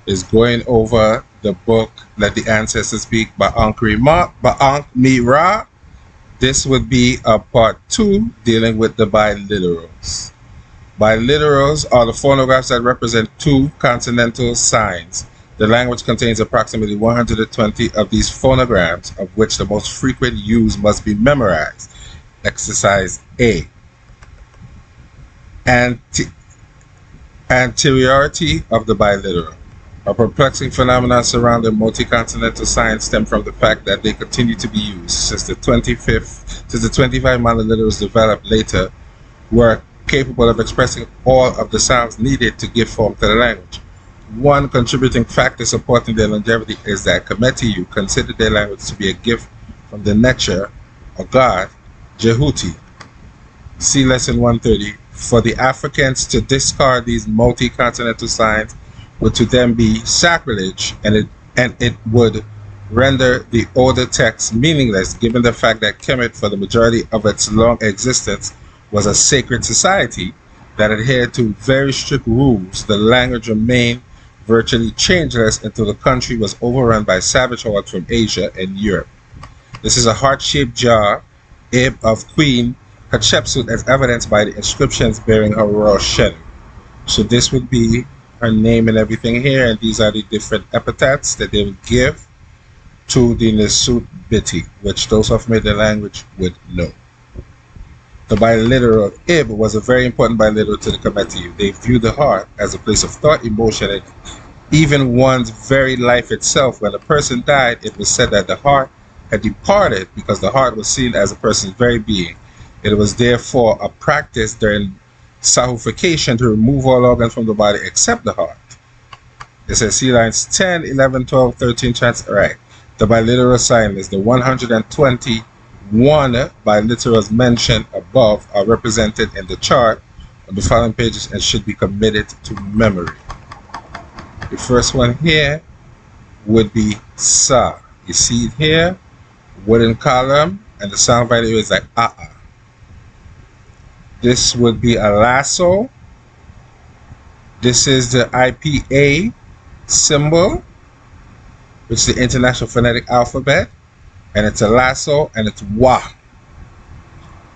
is going over the book Let the Ancestors Speak by Ankh Ra. This would be a part 2 dealing with the biliterals. Biliterals are the phonographs that represent two consonantal signs. The language contains approximately 120 of these phonograms, of which the most frequent use must be memorized. Exercise A. Anteriority of the biliteral. A perplexing phenomenon surrounding multi-consonantal signs stem from the fact that they continue to be used since the 25 monoliterals developed later were capable of expressing all of the sounds needed to give form to the language. One contributing factor supporting their longevity is that Kemetiu considered their language to be a gift from the nature or God, Jehuti. See lesson 130. For the Africans to discard these multi-consonantal signs would to them be sacrilege, and it would render the older text meaningless, given the fact that Kemet, for the majority of its long existence, was a sacred society that adhered to very strict rules. The language remained virtually changeless until the country was overrun by savage hordes from Asia and Europe. This is a heart-shaped jar of Queen Hatshepsut, as evidenced by the inscriptions bearing her royal shadow. So this would be her name and everything here, and these are the different epithets that they would give to the Nesut Biti, which those who have made the language would know. The biliteral Ib was a very important biliteral to the Kemetiu. They viewed the heart as a place of thought, emotion, and even one's very life itself. When a person died, it was said that the heart had departed because the heart was seen as a person's very being. It was therefore a practice during sahufication to remove all organs from the body except the heart. It says, see lines 10, 11, 12, 13, right. The biliteral sign is the 121 biliterals mentioned above are represented in the chart on the following pages and should be committed to memory. The first one here would be Sa. You see it here, wooden column, and the sound value is like ah. This would be a lasso. This is the IPA symbol, which is the International Phonetic Alphabet, and it's a lasso, and it's Wa.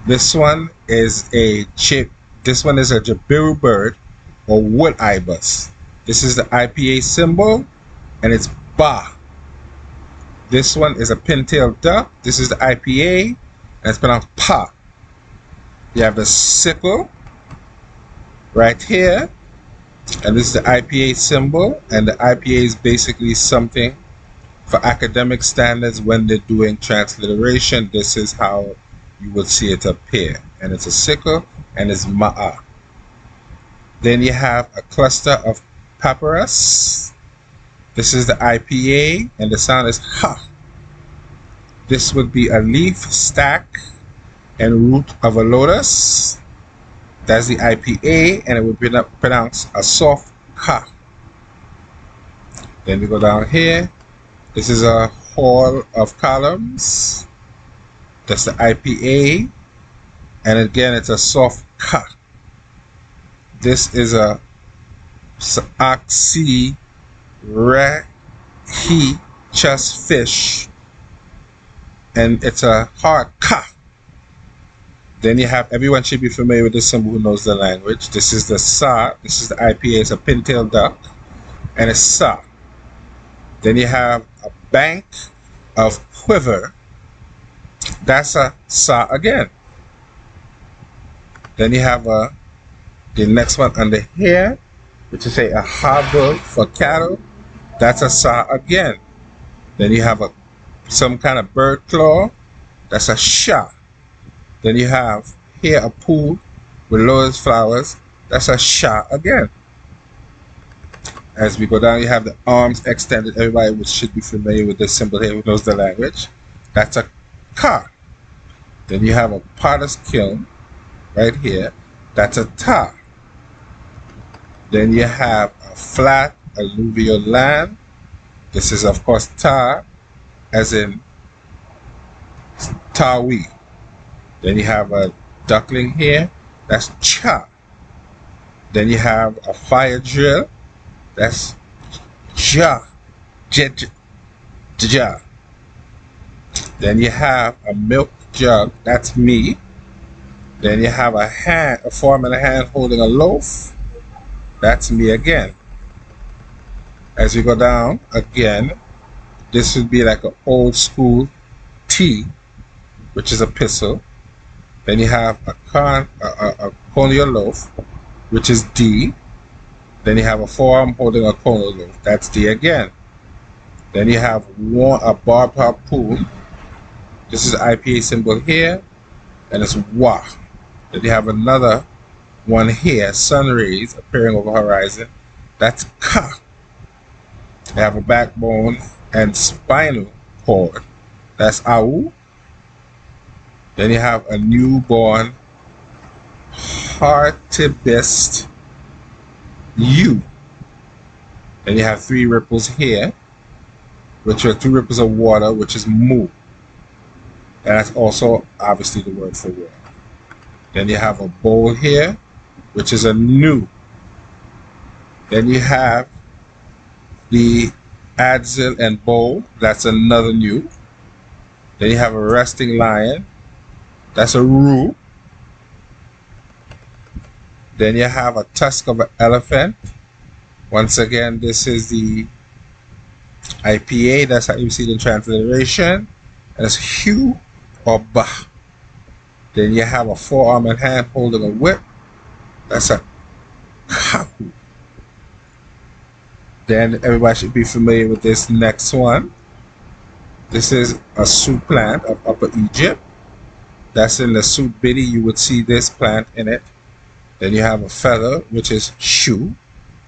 This one is a Jabiru bird or wood ibis. This is the IPA symbol, and it's Ba. This one is a pintail duck. This is the IPA, and it's pronounced Pa. You have the sickle right here, and this is the IPA symbol, and the IPA is basically something for academic standards when they're doing transliteration. This is how you would see it appear, and it's a sickle, and it's Ma'a. Then you have a cluster of papyrus. This is the IPA, and the sound is Ha. This would be a leaf, stack, and root of a lotus. That's the IPA, and it would be pronounced a soft Ka. Then we go down here. This is a hall of columns. That's the IPA, and again it's a soft Ka. This is a oxy rehi chest fish, and it's a hard Ka. Then you have, everyone should be familiar with this symbol who knows the language. This is the Sa. This is the IPA. It's a pintail duck, and it's Sa. Then you have a bank of quiver. That's a Sa again. Then you have the next one under here, which is a harbor for cattle. That's a Sa again. Then you have some kind of bird claw. That's a Sha. Then you have here a pool with lotus flowers. That's a Sha again. As we go down, you have the arms extended. Everybody should be familiar with this symbol here who knows the language. That's a Ka. Then you have a potter's kiln right here. That's a Ta. Then you have a flat alluvial land. This is, of course, Ta, as in Tawi. Then you have a duckling here. That's Cha. Then you have a fire drill. That's ja, ja, ja, ja. Then you have a milk jug, that's me. Then you have a hand, a form in a hand holding a loaf, that's me again. As you go down again, this would be like an old school T, which is a pistol. Then you have a cornea loaf, which is D. Then you have a forearm holding a cornea loaf, that's D again. Then you have a barbed harpoon. This is IPA symbol here, and it's Wa. Then you have another one here, sun rays appearing over horizon, that's Ka. You have a backbone and spinal cord, that's Au. Then you have a newborn hartibist U. Then you have 3 ripples here, which are 2 ripples of water, which is Mu. And that's also obviously the word for water. Then you have a bowl here, which is a Nu. Then you have the Adzil and bowl, that's another Nu. Then you have a resting lion, that's a Ru. Then you have a tusk of an elephant. Once again, this is the IPA, that's how you see it in transliteration. And it's Hu or Ba. Then you have a forearm and hand holding a whip, that's a Kahu. Then everybody should be familiar with this next one. This is a soup plant of Upper Egypt. That's in the soup biddy, you would see this plant in it. Then you have a feather, which is Shu,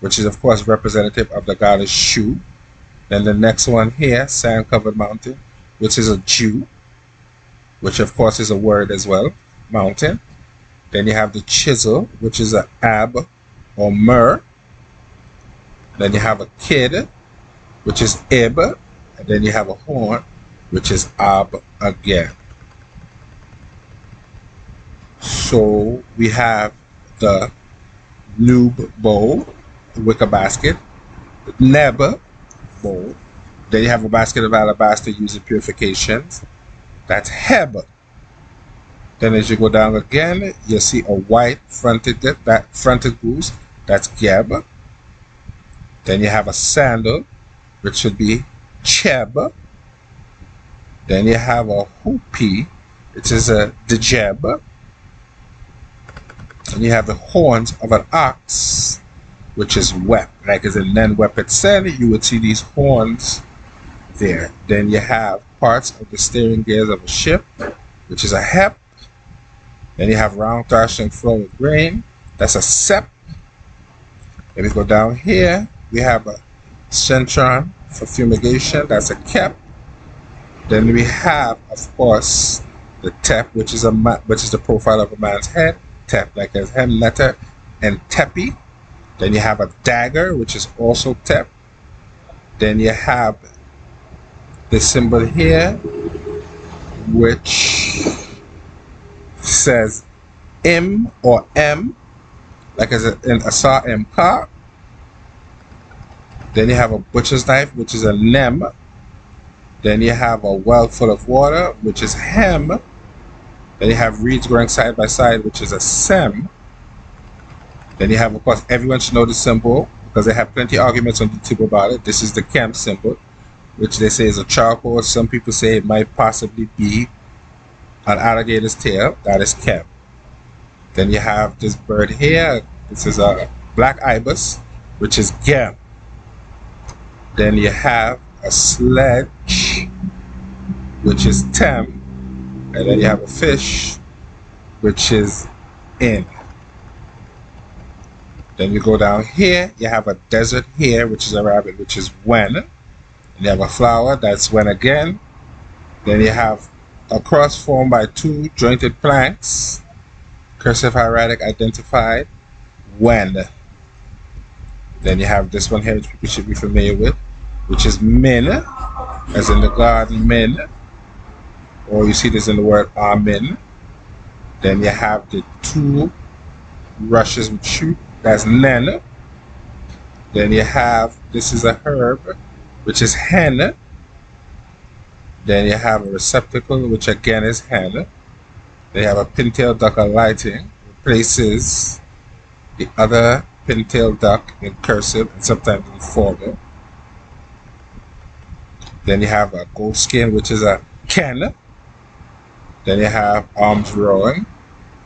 which is of course representative of the goddess Shu. Then the next one here, sand-covered mountain, which is a Jew, which of course is a word as well, mountain. Then you have the chisel, which is a Ab or Myrrh. Then you have a kid, which is Ib. And then you have a horn, which is Ab again. So we have the Noob bowl, the wicker basket, the Neb bowl. Then you have a basket of alabaster used in purifications. That's Heb. Then as you go down again, you'll see a white fronted goose. That's Geb. Then you have a sandal, which should be Cheb. Then you have a hoopy, which is a Djeb. And you have the horns of an ox, which is Wep. Like as in Nen Wepet said, you would see these horns there. Then you have parts of the steering gears of a ship, which is a Hep. Then you have round thrashing flow of grain, that's a Sep. Then we go down here, we have a centron for fumigation, that's a Kep. Then we have, of course, the Tep, which is the profile of a man's head. Tep, like as hem letter, and Tepi. Then you have a dagger, which is also Tep. Then you have this symbol here, which says Im or M, like as in Asa M Ka. Then you have a butcher's knife, which is a Nem. Then you have a well full of water, which is Hem. Then you have reeds growing side by side, which is a Sem. Then you have, of course, everyone should know the symbol because they have plenty of arguments on YouTube about it. This is the Kemp symbol, which they say is a charcoal. Some people say it might possibly be an alligator's tail. That is Kemp. Then you have this bird here. This is a black ibis, which is Gem. Then you have a sledge, which is Tem. And then you have a fish, which is In. Then you go down here, you have a desert here, which is a rabbit, which is Wen. And you have a flower, that's Wen again. Then you have a cross formed by 2 jointed planks, cursive hieratic identified, Wen. Then you have this one here, which people should be familiar with, which is Min, as in the god Min. Or you see this in the word Amen. Then you have the 2 rushes with shoot, that's Nen. Then you have, this is a herb, which is hen. Then you have a receptacle, which again is hen. They have a pintail duck alighting, replaces the other pintail duck in cursive and sometimes in formal. Then you have a goat skin, which is a ken. Then you have arms rowing,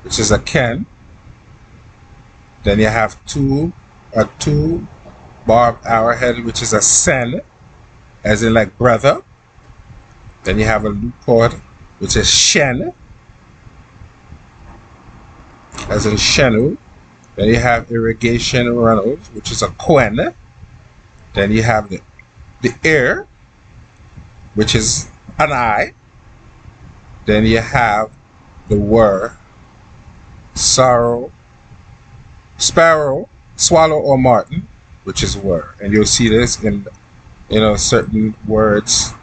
which is a ken. Then you have a two barbed arrowhead, which is a sen, as in like brother. Then you have a loop cord, which is shen, as in shenu. Then you have irrigation runnels, which is a quen. Then you have the ear, which is an eye. Then you have the word sorrow, sparrow, swallow or martin, which is word. And you'll see this in certain words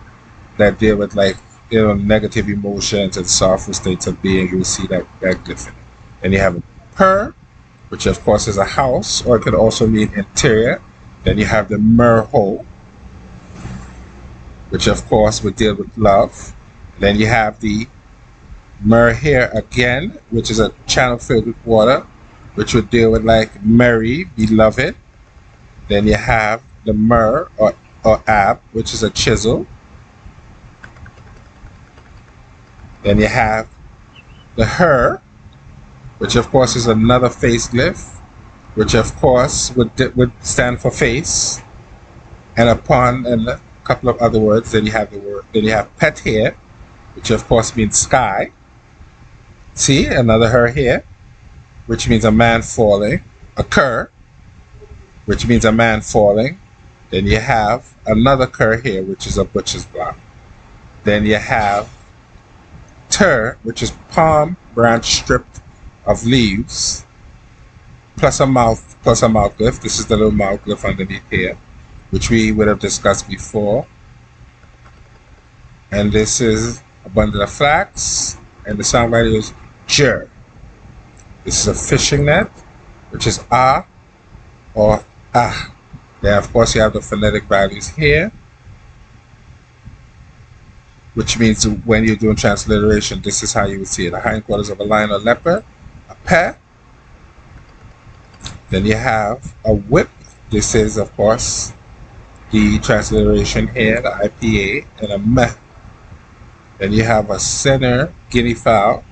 that deal with like negative emotions and sorrowful states of being. You'll see that glyph. Then you have a per, which of course is a house, or it could also mean interior. Then you have the merho, which of course would deal with love. Then you have the mer here again, which is a channel filled with water, which would deal with like merry, beloved. Then you have the mer or ab, which is a chisel. Then you have the her, which of course is another face glyph, which of course would stand for face, and upon and a couple of other words. Then you have then you have pet here, which of course means sky. See, another her here, which means a man falling. A cur, which means a man falling. Then you have another cur here, which is a butcher's block. Then you have ter, which is palm branch stripped of leaves, plus a mouth glyph. This is the little mouth glyph underneath here, which we would have discussed before. And this is a bundle of flax, and the sound value is jer. This is a fishing net, which is ah or ah. Then of course you have the phonetic values here, which means when you're doing transliteration, this is how you would see it. The hindquarters of a lion or leopard, a pet. Then you have a whip. This is, of course, the transliteration here, the IPA, and a meh. Then you have a center guinea fowl,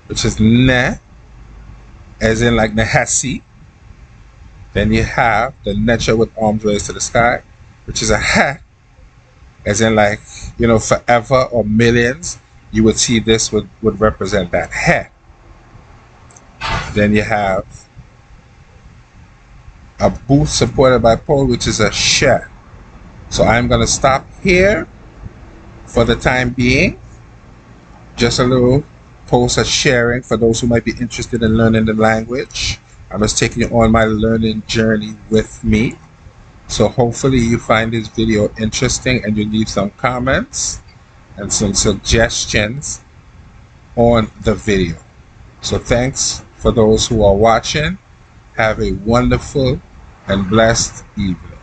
which is ne, as in like nehesi. Then you have the necha with arms raised to the sky, which is a ha, as in like, forever or millions. You would see this would represent that ha. Then you have a booth supported by pole, which is a she. So I'm going to stop here for the time being. Just a little post of sharing for those who might be interested in learning the language. I'm just taking you on my learning journey with me. So hopefully you find this video interesting and you leave some comments and some suggestions on the video. So thanks for those who are watching. Have a wonderful and blessed evening.